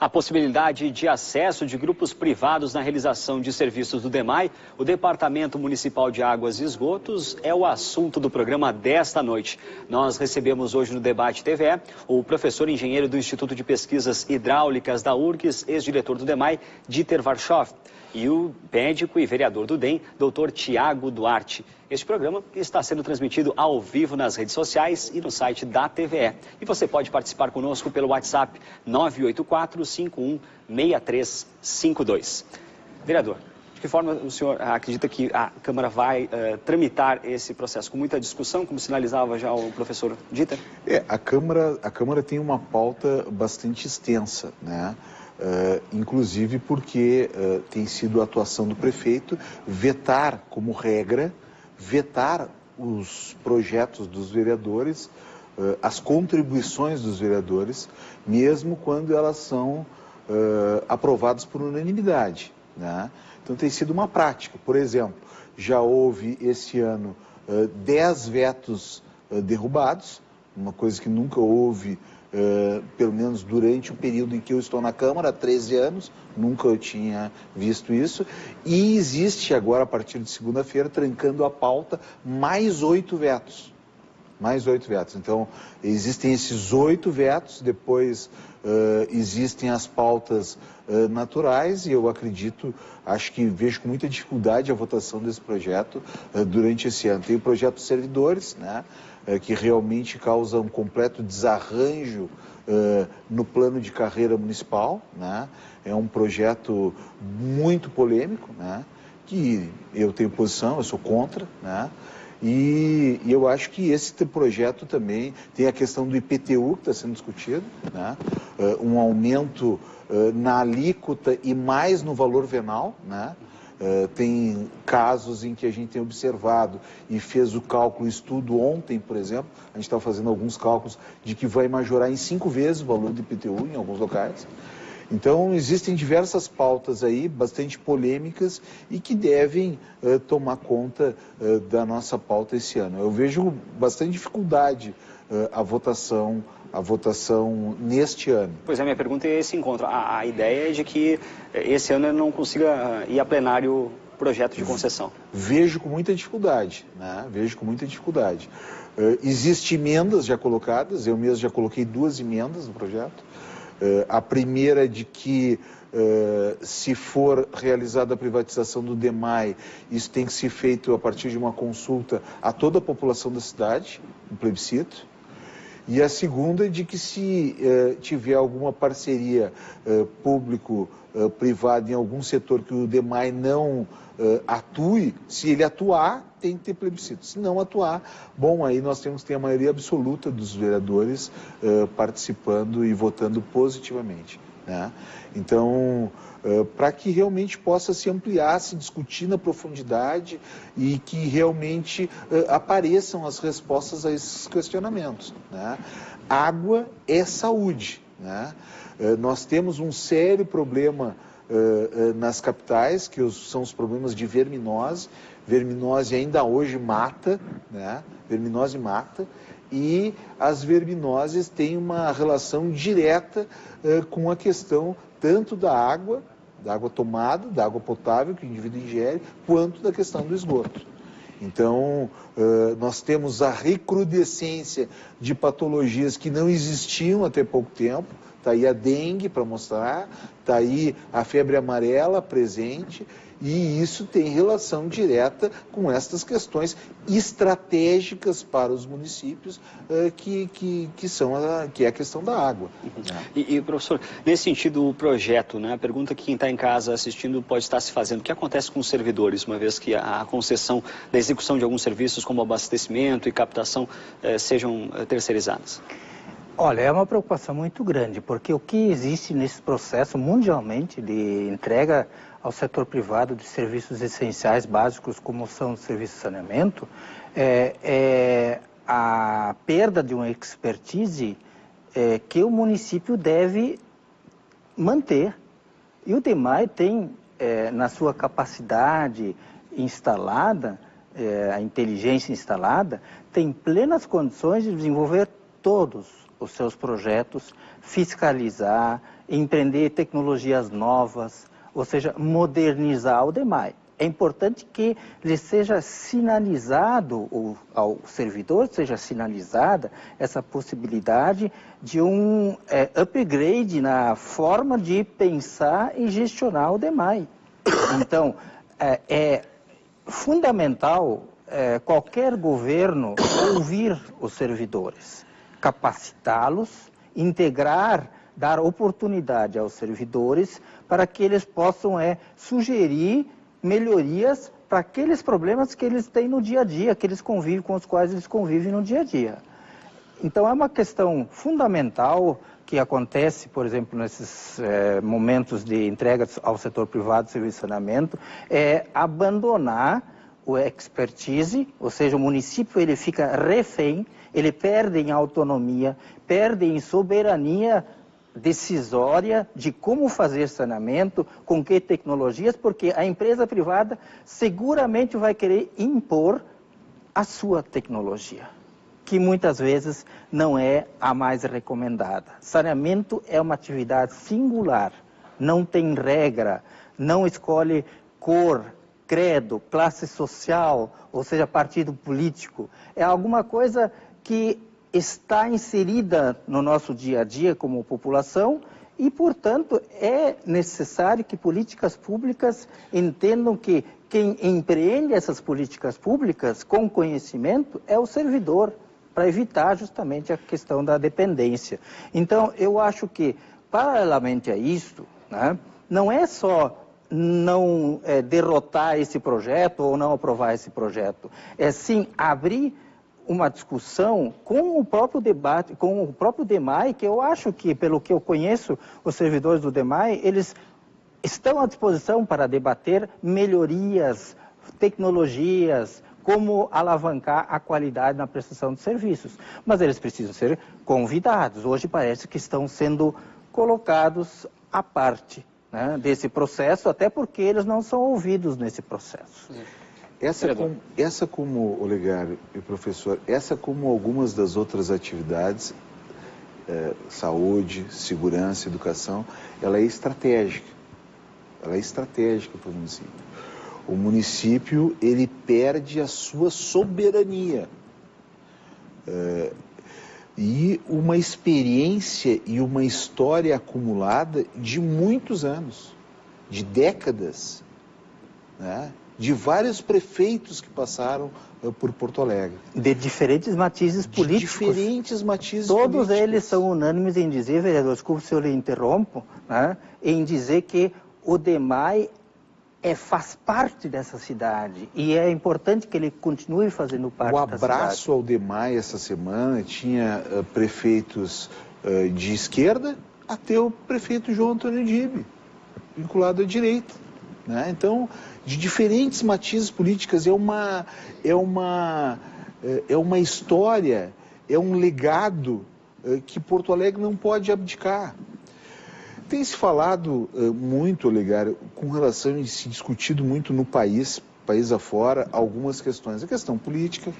A possibilidade de acesso de grupos privados na realização de serviços do DEMAI, o Departamento Municipal de Águas e Esgotos, é o assunto do programa desta noite. Nós recebemos hoje no Debate TVE o professor engenheiro do Instituto de Pesquisas Hidráulicas da URGS, ex-diretor do DEMAI, Dieter Warschow, e o médico e vereador do DEM, Dr. Tiago Duarte. Este programa está sendo transmitido ao vivo nas redes sociais e no site da TVE. E você pode participar conosco pelo WhatsApp 984-51-6352. Vereador, de que forma o senhor acredita que a Câmara vai tramitar esse processo? Com muita discussão, como sinalizava já o professor Dieter? A Câmara tem uma pauta bastante extensa, né? Inclusive porque tem sido a atuação do prefeito vetar como regra, vetar os projetos dos vereadores, as contribuições dos vereadores, mesmo quando elas são aprovadas por unanimidade, né? Então tem sido uma prática. Por exemplo, já houve esse ano 10 vetos derrubados, uma coisa que nunca houve, pelo menos durante o período em que eu estou na Câmara, há 13 anos, nunca eu tinha visto isso. E existe agora, a partir de segunda-feira, trancando a pauta, mais 8 vetos. Mais 8 vetos. Então, existem esses 8 vetos, depois existem as pautas naturais, e eu acredito, acho que vejo com muita dificuldade a votação desse projeto durante esse ano. Tem o projeto de servidores, né, que realmente causa um completo desarranjo no plano de carreira municipal, né? É um projeto muito polêmico, né, que eu tenho posição, eu sou contra, né? E eu acho que esse projeto também tem a questão do IPTU que está sendo discutido, né? Um aumento na alíquota e mais no valor venal, né? Tem casos em que a gente tem observado e fez o cálculo, estudo ontem, por exemplo, a gente está fazendo alguns cálculos de que vai majorar em 5 vezes o valor do IPTU em alguns locais. Então, existem diversas pautas aí, bastante polêmicas, e que devem tomar conta da nossa pauta esse ano. Eu vejo bastante dificuldade a votação neste ano. Pois é, minha pergunta é esse encontro. A ideia é de que esse ano ele não consiga ir a plenário projeto de concessão. Vejo com muita dificuldade, né? Vejo com muita dificuldade. Existem emendas já colocadas, eu mesmo já coloquei 2 emendas no projeto. A primeira é de que, se for realizada a privatização do DEMAI, isso tem que ser feito a partir de uma consulta a toda a população da cidade, um plebiscito. E a segunda é de que, se tiver alguma parceria público-privada em algum setor que o DEMAI não atue, se ele atuar, tem que ter plebiscito. Se não atuar, bom, aí nós temos que ter a maioria absoluta dos vereadores participando e votando positivamente, né? Então, para que realmente possa se ampliar, se discutir na profundidade e que realmente apareçam as respostas a esses questionamentos, né? Água é saúde, né? Nós temos um sério problema nas capitais, que são os problemas de verminose. Verminose ainda hoje mata, né? Verminose mata, e as verminoses têm uma relação direta com a questão tanto da água tomada, da água potável que o indivíduo ingere, quanto da questão do esgoto. Então, nós temos a recrudescência de patologias que não existiam até pouco tempo. Está aí a dengue para mostrar, está aí a febre amarela presente, e isso tem relação direta com estas questões estratégicas para os municípios, que é a questão da água. E professor, nesse sentido, o projeto, né, a pergunta que quem está em casa assistindo pode estar se fazendo: o que acontece com os servidores, uma vez que a concessão da execução de alguns serviços, como abastecimento e captação, sejam terceirizadas? Olha, é uma preocupação muito grande, porque o que existe nesse processo mundialmente de entrega ao setor privado de serviços essenciais básicos, como são os serviços de saneamento, é a perda de uma expertise que o município deve manter. E o DEMAI tem, na sua capacidade instalada, a inteligência instalada, tem plenas condições de desenvolver todos os seus projetos, fiscalizar, empreender tecnologias novas, ou seja, modernizar o DEMAI. É importante que lhe seja sinalizado, ao servidor seja sinalizada essa possibilidade de um upgrade na forma de pensar e gestionar o DEMAI. Então, é fundamental qualquer governo ouvir os servidores, capacitá-los, integrar, dar oportunidade aos servidores para que eles possam sugerir melhorias para aqueles problemas que eles têm no dia a dia, que eles convivem, com os quais eles convivem no dia a dia. Então é uma questão fundamental que acontece, por exemplo, nesses momentos de entrega ao setor privado de serviço de saneamento, é abandonar o expertise, ou seja, o município ele fica refém, ele perde em autonomia, perde em soberania decisória de como fazer saneamento, com que tecnologias, porque a empresa privada seguramente vai querer impor a sua tecnologia, que muitas vezes não é a mais recomendada. Saneamento é uma atividade singular, não tem regra, não escolhe cor, credo, classe social, ou seja, partido político. É alguma coisa que está inserida no nosso dia a dia como população e, portanto, é necessário que políticas públicas entendam que quem empreende essas políticas públicas com conhecimento é o servidor, para evitar justamente a questão da dependência. Então, eu acho que, paralelamente a isso, né, não é só não derrotar esse projeto ou não aprovar esse projeto, é sim abrir uma discussão com o próprio debate, com o próprio DEMAI, que eu acho que, pelo que eu conheço, os servidores do DEMAI, eles estão à disposição para debater melhorias, tecnologias, como alavancar a qualidade na prestação de serviços. Mas eles precisam ser convidados. Hoje parece que estão sendo colocados à parte, né, desse processo, até porque eles não são ouvidos nesse processo. Essa como, Olegário e professor, essa como algumas das outras atividades, saúde, segurança, educação, ela é estratégica. Ela é estratégica para o município. O município, ele perde a sua soberania. E uma experiência e uma história acumulada de muitos anos, de décadas, né? De vários prefeitos que passaram por Porto Alegre. De diferentes matizes políticos. De diferentes matizes Todos políticos. eles são unânimes em dizer, vereador, desculpe se eu lhe interrompo, né, em dizer que o DEMAI faz parte dessa cidade e é importante que ele continue fazendo parte da cidade. O abraço ao DEMAI essa semana tinha prefeitos de esquerda até o prefeito João Antônio Dibe, vinculado à direita. Né? Então, de diferentes matizes políticas, é uma história, é um legado que Porto Alegre não pode abdicar. Tem se falado muito, Olegário, com relação a se discutido muito no país afora, algumas questões. A questão política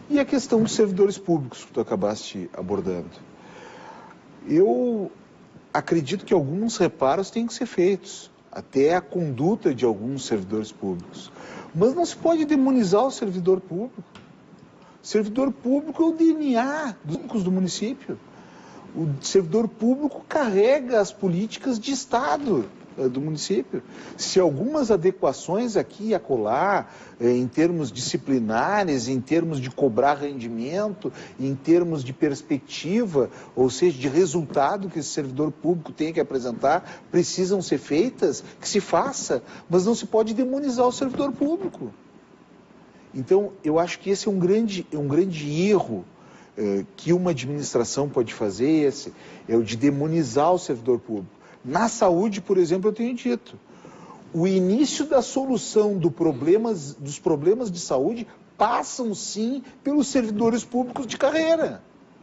e a questão dos servidores públicos, que tu acabaste abordando. Eu acredito que alguns reparos têm que ser feitos, até a conduta de alguns servidores públicos. Mas não se pode demonizar o servidor público. O servidor público é o DNA do município. O servidor público carrega as políticas de Estado do município. Se algumas adequações aqui e acolá, em termos disciplinares, em termos de cobrar rendimento, em termos de perspectiva, ou seja, de resultado que esse servidor público tem que apresentar, precisam ser feitas, que se faça, mas não se pode demonizar o servidor público. Então, eu acho que esse é um grande erro que uma administração pode fazer, é o de demonizar o servidor público. Na saúde, por exemplo, eu tenho dito, o início da solução dos problemas de saúde passam, sim, pelos servidores públicos de carreira,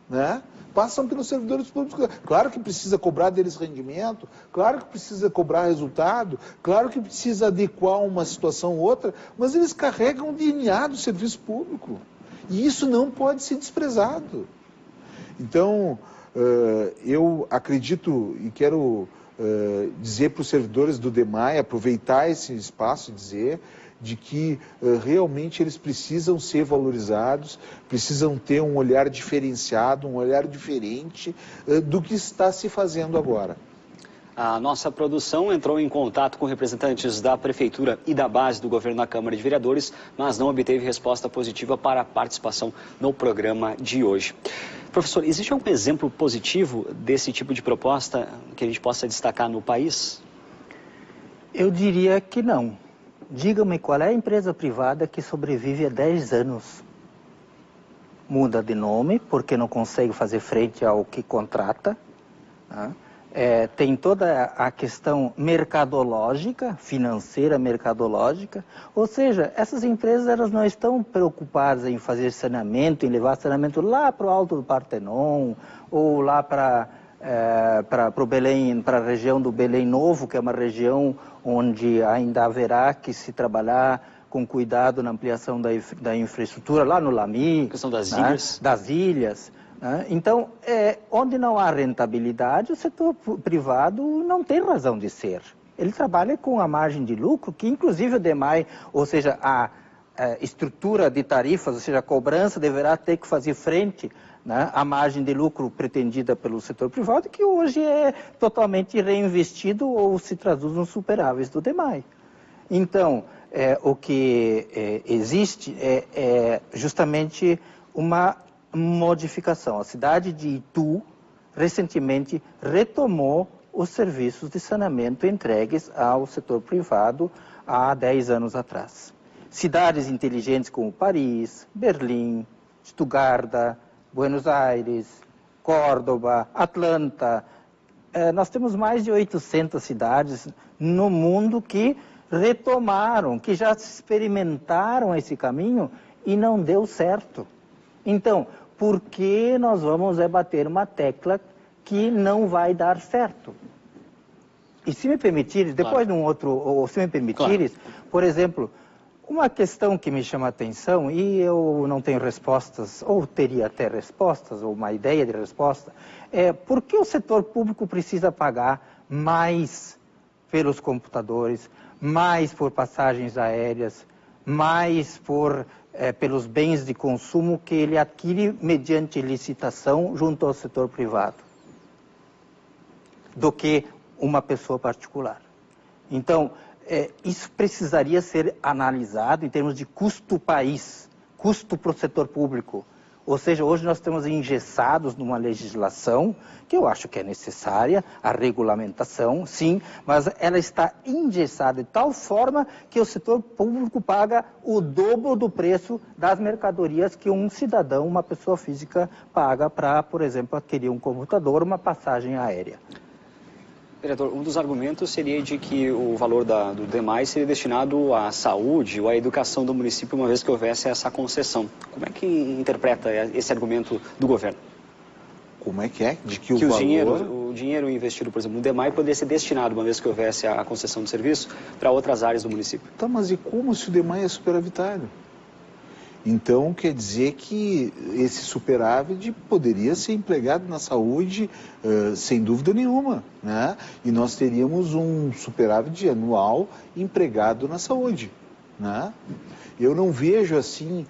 né? Passam pelos servidores públicos. Claro que precisa cobrar deles rendimento, claro que precisa cobrar resultado, claro que precisa adequar uma situação ou outra, mas eles carregam o DNA do serviço público. E isso não pode ser desprezado. Então, eu acredito e quero dizer para os servidores do DEMAI, aproveitar esse espaço e dizer de que realmente eles precisam ser valorizados, precisam ter um olhar diferenciado, um olhar diferente do que está se fazendo agora. A nossa produção entrou em contato com representantes da Prefeitura e da base do governo na Câmara de Vereadores, mas não obteve resposta positiva para a participação no programa de hoje. Professor, existe algum exemplo positivo desse tipo de proposta que a gente possa destacar no país? Eu diria que não. Diga-me qual é a empresa privada que sobrevive há 10 anos. Muda de nome porque não consegue fazer frente ao que contrata, né? Tem toda a questão mercadológica, financeira mercadológica, ou seja, essas empresas elas não estão preocupadas em fazer saneamento, em levar saneamento lá para o Alto do Partenon, ou lá para o Belém, para a região do Belém Novo, que é uma região onde ainda haverá que se trabalhar com cuidado na ampliação da infraestrutura, lá no Lami, a questão das ilhas. Das ilhas. Então, onde não há rentabilidade, o setor privado não tem razão de ser. Ele trabalha com a margem de lucro, que inclusive o DEMAI, ou seja, a estrutura de tarifas, ou seja, a cobrança deverá ter que fazer frente, né, à margem de lucro pretendida pelo setor privado, que hoje é totalmente reinvestido ou se traduz nos superáveis do DEMAI. Então, o que existe é justamente uma modificação. A cidade de Itu, recentemente, retomou os serviços de saneamento entregues ao setor privado há 10 anos atrás. Cidades inteligentes como Paris, Berlim, Stuttgart, Buenos Aires, Córdoba, Atlanta. Nós temos mais de 800 cidades no mundo que retomaram, que já experimentaram esse caminho e não deu certo. Então, por que nós vamos bater uma tecla que não vai dar certo? E se me permitires, depois num outro, ou se me permitires, por exemplo, uma questão que me chama a atenção, e eu não tenho respostas, ou teria até respostas, ou uma ideia de resposta, é por que o setor público precisa pagar mais pelos computadores, mais por passagens aéreas, mais pelos bens de consumo que ele adquire mediante licitação junto ao setor privado, do que uma pessoa particular. Então, isso precisaria ser analisado em termos de custo país, custo para o setor público. Ou seja, hoje nós estamos engessados numa legislação que eu acho que é necessária, a regulamentação, sim, mas ela está engessada de tal forma que o setor público paga o dobro do preço das mercadorias que um cidadão, uma pessoa física, paga para, por exemplo, adquirir um computador, uma passagem aérea. Vereador, um dos argumentos seria de que o valor do DEMAI seria destinado à saúde ou à educação do município, uma vez que houvesse essa concessão. Como é que interpreta esse argumento do governo? Como é que é? De que o dinheiro investido, por exemplo, no DEMAI poderia ser destinado, uma vez que houvesse a concessão de serviço, para outras áreas do município. Tá, mas e como se o DEMAI é superavitário? Então, quer dizer que esse superávit poderia ser empregado na saúde, sem dúvida nenhuma, né? E nós teríamos um superávit anual empregado na saúde, né? Eu não vejo assim,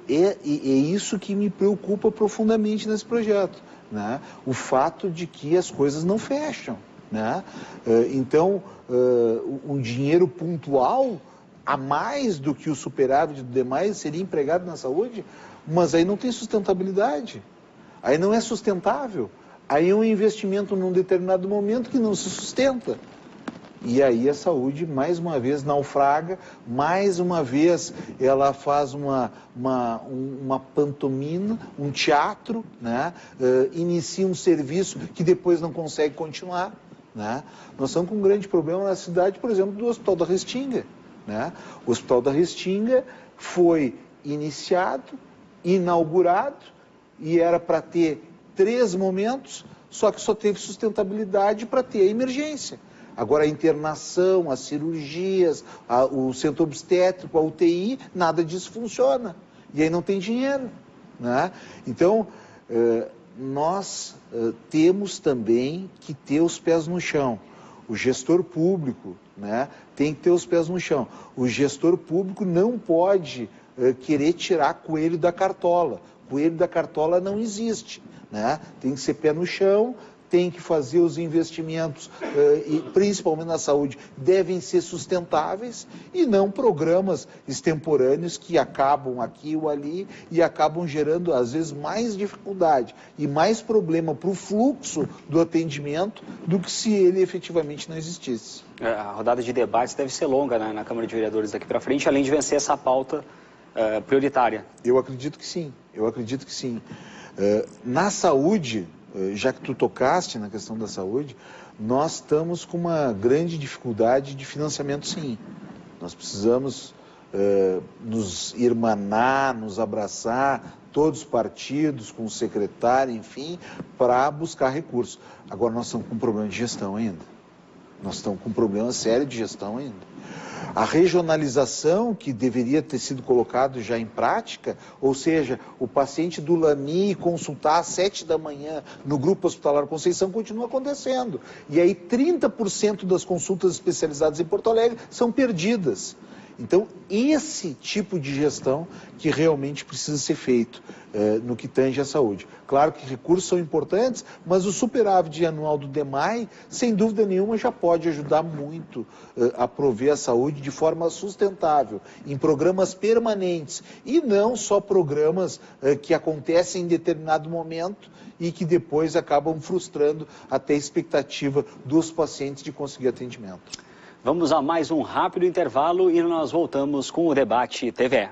é isso que me preocupa profundamente nesse projeto, né? O fato de que as coisas não fecham, né? Então, um dinheiro pontual a mais do que o superávit do demais seria empregado na saúde, mas aí não tem sustentabilidade, aí não é sustentável, aí é um investimento num determinado momento que não se sustenta. E aí a saúde, mais uma vez, naufraga, mais uma vez ela faz uma pantomima, um teatro, né? Inicia um serviço que depois não consegue continuar, né? Nós estamos com um grande problema na cidade, por exemplo, do Hospital da Restinga, né? O Hospital da Restinga foi iniciado, inaugurado, e era para ter 3 momentos, só que só teve sustentabilidade para ter a emergência. Agora a internação, as cirurgias, o centro obstétrico, a UTI, nada disso funciona. E aí não tem dinheiro, né? Então, nós temos também que ter os pés no chão. O gestor público, né, tem que ter os pés no chão. O gestor público não pode querer tirar coelho da cartola. Coelho da cartola não existe, né? Tem que ser pé no chão, tem que fazer os investimentos, e principalmente na saúde, devem ser sustentáveis e não programas extemporâneos que acabam aqui ou ali e acabam gerando, às vezes, mais dificuldade e mais problema para o fluxo do atendimento do que se ele efetivamente não existisse. A rodada de debates deve ser longa, né, na Câmara de Vereadores daqui para frente, além de vencer essa pauta prioritária. Eu acredito que sim, na saúde, já que tu tocaste na questão da saúde, nós estamos com uma grande dificuldade de financiamento, sim. Nós precisamos nos irmanar, nos abraçar, todos os partidos, com o secretário, enfim, para buscar recursos. Agora nós estamos com um problema de gestão ainda. Nós estamos com um problema sério de gestão ainda. A regionalização que deveria ter sido colocado já em prática, ou seja, o paciente do Lami consultar às 7 da manhã no Grupo Hospitalar Conceição continua acontecendo. E aí 30% das consultas especializadas em Porto Alegre são perdidas. Então, esse tipo de gestão que realmente precisa ser feito no que tange à saúde. Claro que recursos são importantes, mas o superávit anual do DEMAI, sem dúvida nenhuma, já pode ajudar muito a prover a saúde de forma sustentável, em programas permanentes, e não só programas que acontecem em determinado momento e que depois acabam frustrando até a expectativa dos pacientes de conseguir atendimento. Vamos a mais um rápido intervalo e nós voltamos com o Debate TVE.